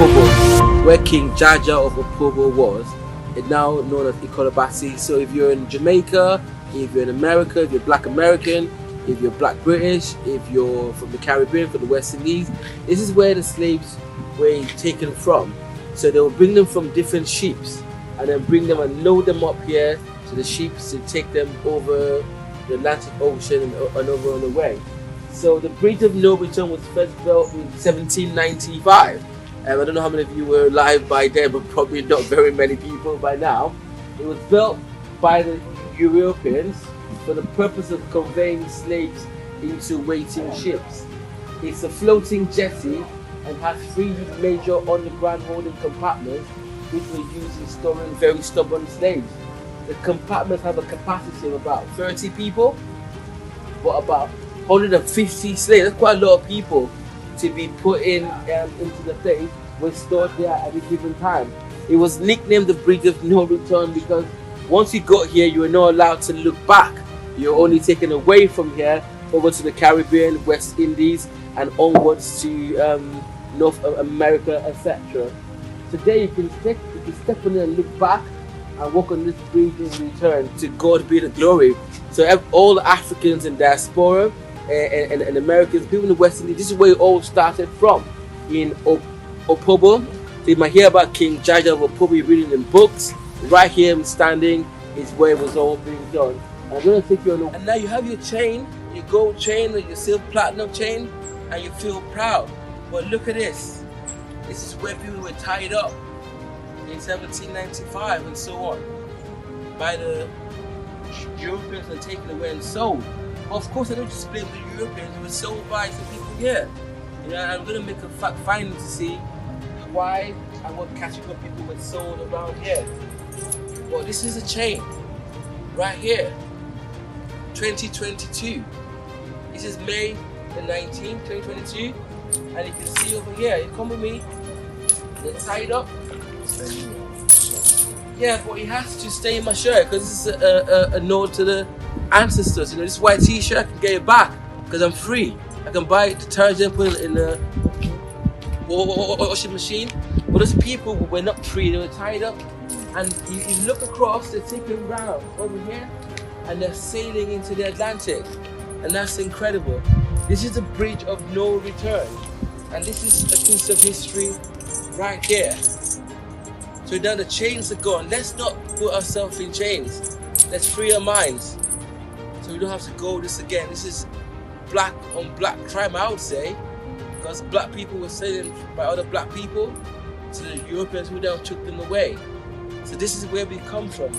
Opobo, where King Jaja of Opobo was, is now known as EKWO. So if you're in Jamaica, if you're in America, if you're Black American, if you're Black British, if you're from the Caribbean, from the West Indies, this is where the slaves were taken from. So they will bring them from different ships and then bring them and load them up here to the ships to take them over the Atlantic Ocean and over on the way. So the Bridge of No Return was first built in 1795. I don't know how many of you were alive by then, but probably not very many people by now. It was built by the Europeans for the purpose of conveying slaves into waiting ships. It's a floating jetty and has 3 major underground holding compartments which were used in storing very stubborn slaves. The compartments have a capacity of about 30 people, but about 150 slaves. That's quite a lot of people to be put in into the place were stored there at a given time. It was nicknamed the Bridge of No Return because once you got here, you were not allowed to look back. You're only taken away from here over to the Caribbean, West Indies, and onwards to North America, etc. Today you can step on it and look back and walk on this bridge and return. To God be the glory. So all the Africans in diaspora and Americans, people in the West Indies, this is where it all started from, in Opobo. So you might hear about King Jaja of Opobo, you're reading in books. Right here I'm standing is where it was all being done. And I'm going to take you on. And now you have your chain, your gold chain or your silver platinum chain, and you feel proud. But look at this. This is where people were tied up in 1795 and so on by the Europeans and taken away and sold. Of course, I don't just blame the Europeans, it was sold by some people here. You know, I'm going to make a fact finding to see why and what category of people were sold around here. Well, this is a chain right here, 2022. This is May the 19th, 2022, and you can see over here. You come with me. They're tied up. Yeah, but it has to stay in my shirt because this is a nod to the ancestors. You know, this white t-shirt, I can get it back because I'm free. I can buy detergent, put it in the washing machine. But those people were not free, they were tied up. And you look across, they're taking round over here and they're sailing into the Atlantic. And that's incredible. This is the Bridge of No Return. And this is a piece of history right here. So now the chains are gone. Let's not put ourselves in chains. Let's free our minds. So we don't have to go this again. This is black on black crime, I would say. Because black people were sailing by other black people to the Europeans who then took them away. So this is where we come from.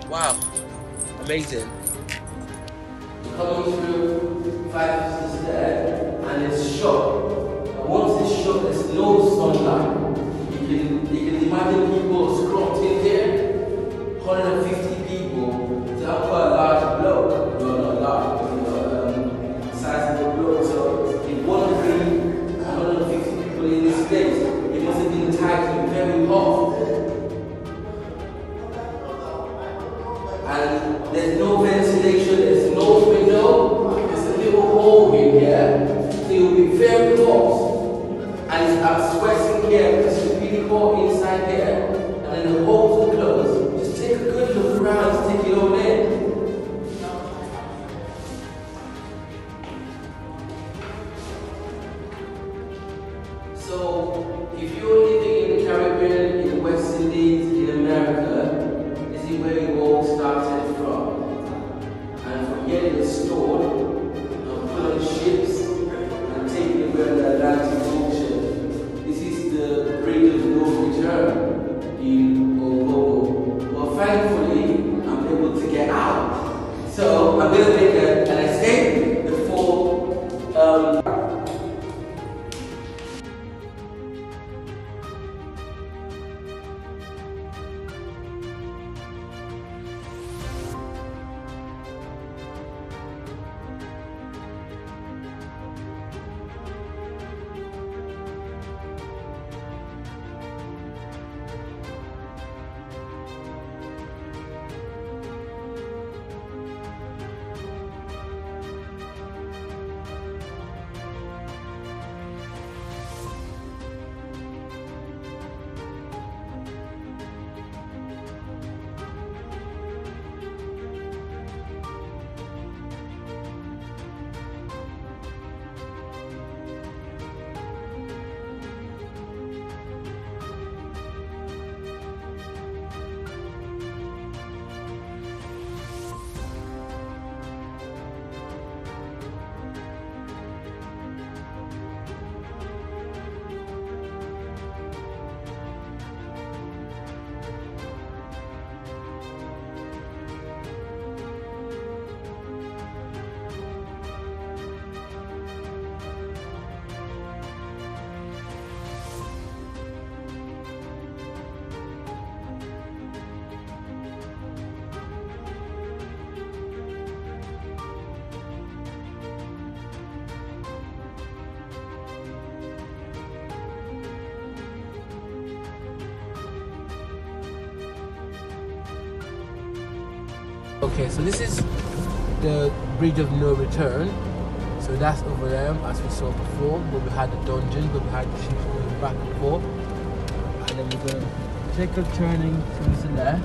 Wow, amazing. Coming through 5 pieces there, and it's short. And once it's short, there's no sunlight. You can imagine people scrumped in here, 150 people. So that's quite a large block. No, not large, but size of the block. So in one degree, 150 people in this place. It must have been tight very hot. And there's no ventilation, there's no window, there's a little hole in here, so you'll be very hot. And I'm sweating here because it's really hot inside here, and then the holes are closed. Just take a good look around, take it all in. So if If you're living in the Caribbean, in the West Indies, in America, this is where it all started from. And from here it was stored and put on ships and taken away on the Atlantic Ocean. This is the bridge of no return in Opobo. Well, thankfully, I'm able to get out. So I'm going to make an escape before okay, so this is the bridge of no return. So that's over there, as we saw before, where we had the dungeon, where we had the ships going back and forth. And then we're going to take a turning to the left.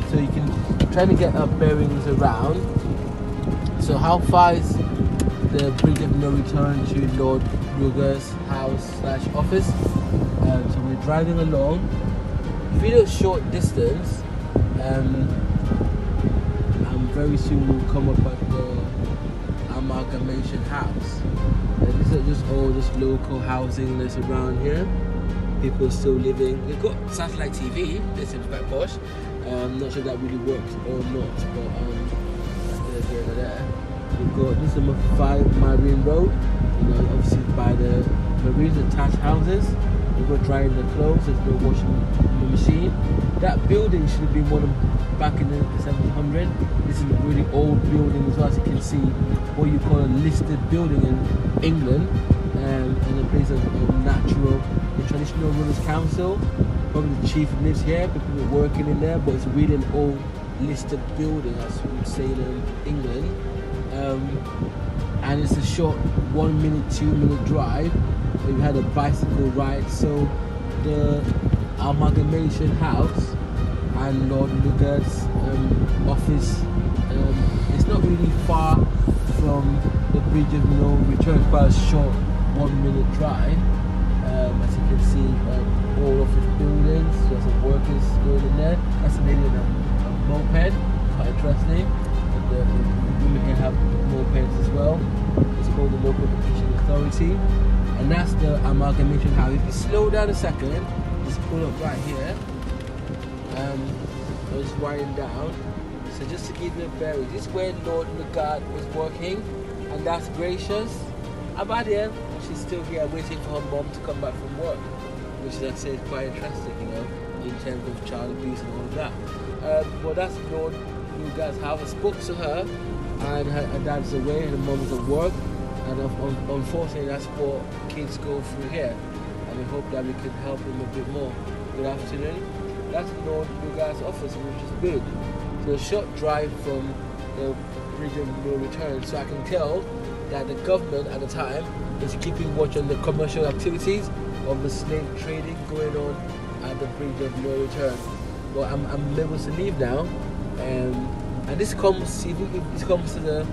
So you can try to get our bearings around. So how far is the bridge of no return to Lord Ruger's house/office? So we're driving along. Really short distance. And very soon we'll come up at the Amalgamation House. These are just all just local housing that's around here. People still living. They've got satellite TV. This seems quite posh. Not sure that really works or not, but here and there. We've got this number 5 Marine Road. You know, obviously by the marines, attached houses. We've got drying the clothes. There's no washing the machine. That building should have been one of back in the 1700s. This is a really old building as well, as you can see. What you call a listed building in England, in a place of natural, the traditional rulers council. Probably the chief lives here, people are working in there, but it's really an old listed building, as we would say in England. And it's a short 1 minute, 2 minute drive. We had a bicycle ride. So the Amalgamation House and Lord Lugar's office, it's not really far from the bridge of no return, quite a short 1 minute drive. As you can see, all office buildings, there's some workers going in there. That's a lady in a moped, quite interesting. And the women here have mopeds as well. It's called the Local Education Authority. And that's the Amalgamation House. If you slow down a second, just pull up right here. So it's winding down. So just to give you a bearing, this is where Lord Lugard was working, and that's Gracious. Abadia, she's still here waiting for her mom to come back from work, which I say is quite interesting, you know, in terms of child abuse and all of that. But that's Lord Lugard's house. I spoke to her, and her dad's away, and her mom's at work. And unfortunately, that's what kids go through here. And we hope that we can help them a bit more. Good afternoon. That's Lord Lugard's office, which is big. So a short drive from the bridge of no return. So I can tell that the government at the time is keeping watch on the commercial activities of the slave trading going on at the bridge of no return. Well, I'm able to leave now. And this comes to the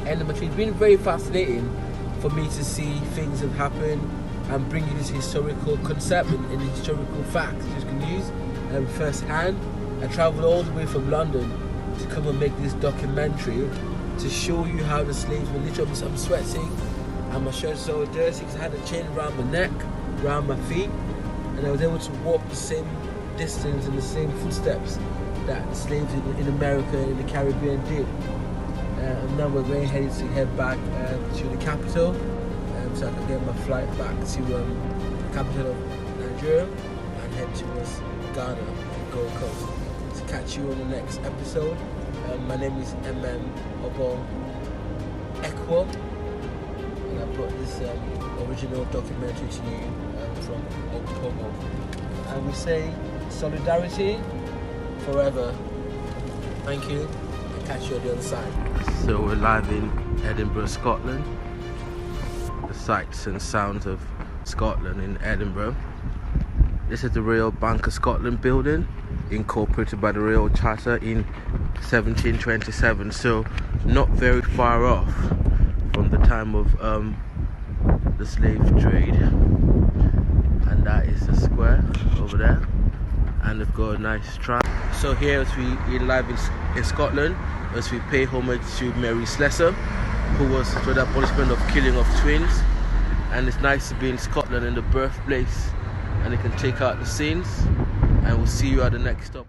end of my trip. It's been very fascinating for me to see things that happen and bring you this historical concept and historical facts you can use first hand. I travelled all the way from London to come and make this documentary to show you how the slaves were literally. I'm sweating and my shirt's so dirty because I had a chain around my neck, around my feet, and I was able to walk the same distance and the same footsteps that slaves in America and in the Caribbean did. And now we're going headed to head back to the capital, so I can get my flight back to the capital of Nigeria and head towards Ghana and Gold Coast. To catch you on the next episode. My name is Opobo EKWO, and I brought this original documentary to you from Opobo. And we say solidarity forever. Thank you, and catch you on the other side. So we're live in Edinburgh, Scotland. The sights and sounds of Scotland in Edinburgh. This is the Royal Bank of Scotland building, incorporated by the Royal Charter in 1727, so not very far off from the time of the slave trade. And that is the square over there, and they've got a nice tram. So here as we live in Scotland, as we pay homage to Mary Slessor, who was for the abolishment of killing of twins. And it's nice to be in Scotland, in the birthplace, and you can take out the scenes, and we'll see you at the next stop.